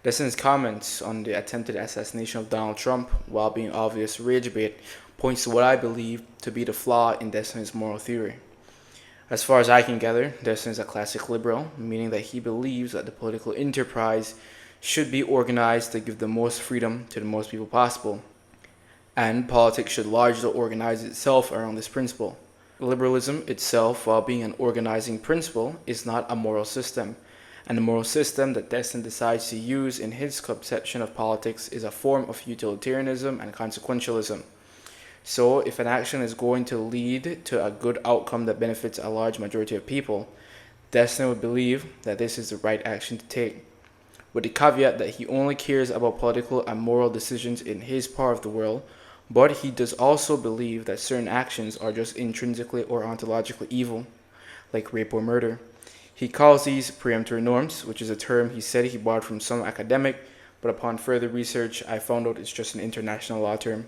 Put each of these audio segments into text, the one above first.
Destin's comments on the attempted assassination of Donald Trump, while being obvious rage bait, points to what I believe to be the flaw in Destin's moral theory. As far as I can gather, Destin is a classic liberal, meaning that he believes that the political enterprise should be organized to give the most freedom to the most people possible, and politics should largely organize itself around this principle. Liberalism itself, while being an organizing principle, is not a moral system, and the moral system that Destin decides to use in his conception of politics is a form of utilitarianism and consequentialism. So, if an action is going to lead to a good outcome that benefits a large majority of people, Destin would believe that this is the right action to take, with the caveat that he only cares about political and moral decisions in his part of the world, but he does also believe that certain actions are just intrinsically or ontologically evil, like rape or murder. He calls these peremptory norms, which is a term he said he borrowed from some academic, but upon further research, I found out it's just an international law term.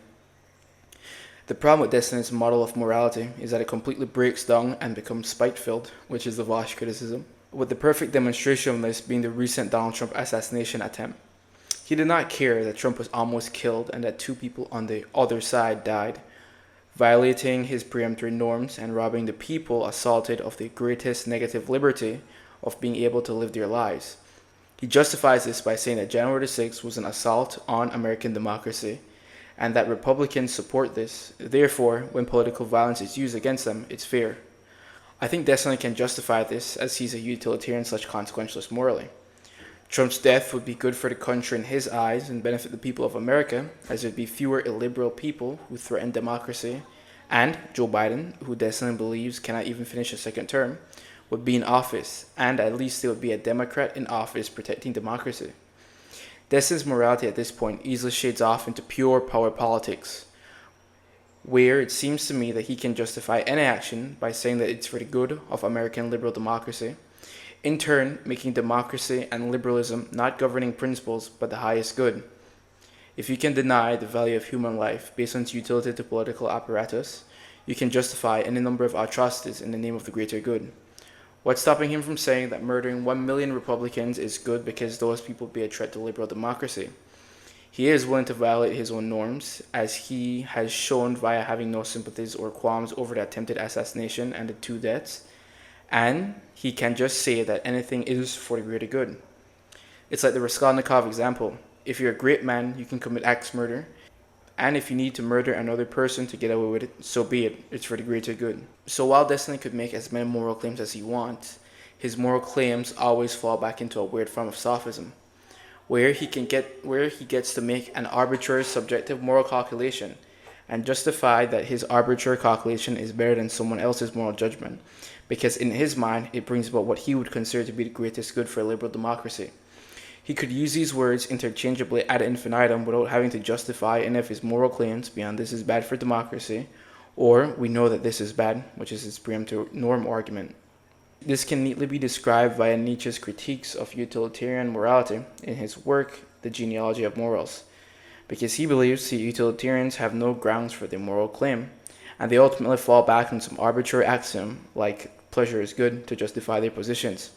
The problem with Destin's model of morality is that it completely breaks down and becomes spite-filled, which is the Vosh criticism, with the perfect demonstration of this being the recent Donald Trump assassination attempt. He did not care that Trump was almost killed and that two people on the other side died, violating his peremptory norms and robbing the people assaulted of the greatest negative liberty of being able to live their lives. He justifies this by saying that January 6th was an assault on American democracy, and that Republicans support this. Therefore, when political violence is used against them, it's fair. I think Destin can justify this as he's a utilitarian/consequentialist morally. Trump's death would be good for the country in his eyes and benefit the people of America, as there'd be fewer illiberal people who threaten democracy, and Joe Biden, who Destin believes cannot even finish a second term, would be in office, and at least there would be a Democrat in office protecting democracy. Destin's morality at this point easily shades off into pure power politics, where it seems to me that he can justify any action by saying that it's for the good of American liberal democracy, in turn making democracy and liberalism not governing principles but the highest good. If you can deny the value of human life based on its utility to political apparatus, you can justify any number of atrocities in the name of the greater good. What's stopping him from saying that murdering 1 million Republicans is good because those people be a threat to liberal democracy? He is willing to violate his own norms, as he has shown via having no sympathies or qualms over the attempted assassination and the two deaths, and he can just say that anything is for the greater good. It's like the Raskolnikov example. If you're a great man, you can commit axe murder, and if you need to murder another person to get away with it, so be it. It's for the greater good. So while Destin could make as many moral claims as he wants, his moral claims always fall back into a weird form of sophism, where he gets to make an arbitrary subjective moral calculation and justify that his arbitrary calculation is better than someone else's moral judgment, because in his mind it brings about what he would consider to be the greatest good for liberal democracy. He could use these words interchangeably ad infinitum without having to justify any of his moral claims beyond this is bad for democracy, or we know that this is bad, which is his preemptive norm argument. This can neatly be described via Nietzsche's critiques of utilitarian morality in his work, The Genealogy of Morals, because he believes the utilitarians have no grounds for their moral claim, and they ultimately fall back on some arbitrary axiom like pleasure is good to justify their positions.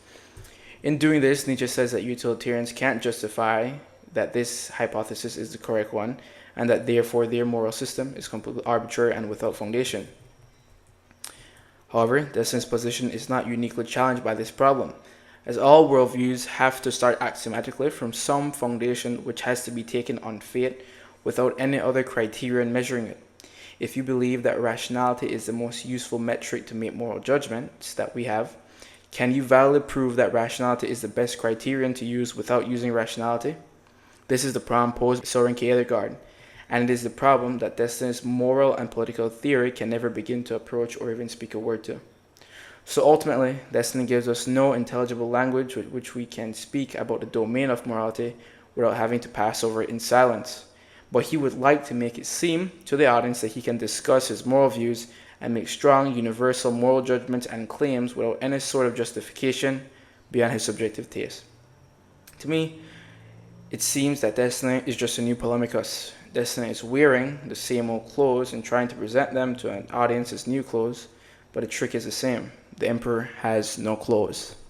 In doing this, Nietzsche says that utilitarians can't justify that this hypothesis is the correct one, and that therefore their moral system is completely arbitrary and without foundation. However, Destin's position is not uniquely challenged by this problem, as all worldviews have to start axiomatically from some foundation which has to be taken on faith without any other criterion measuring it. If you believe that rationality is the most useful metric to make moral judgments that we have, can you validly prove that rationality is the best criterion to use without using rationality? This is the problem posed by Soren Kierkegaard, and it is the problem that Destin's moral and political theory can never begin to approach or even speak a word to. So ultimately, Destin gives us no intelligible language with which we can speak about the domain of morality without having to pass over it in silence. But he would like to make it seem to the audience that he can discuss his moral views and make strong, universal moral judgments and claims without any sort of justification beyond his subjective taste. To me, it seems that Destin is just a new Polemicus. Destin is wearing the same old clothes and trying to present them to an audience as new clothes, but the trick is the same. The emperor has no clothes.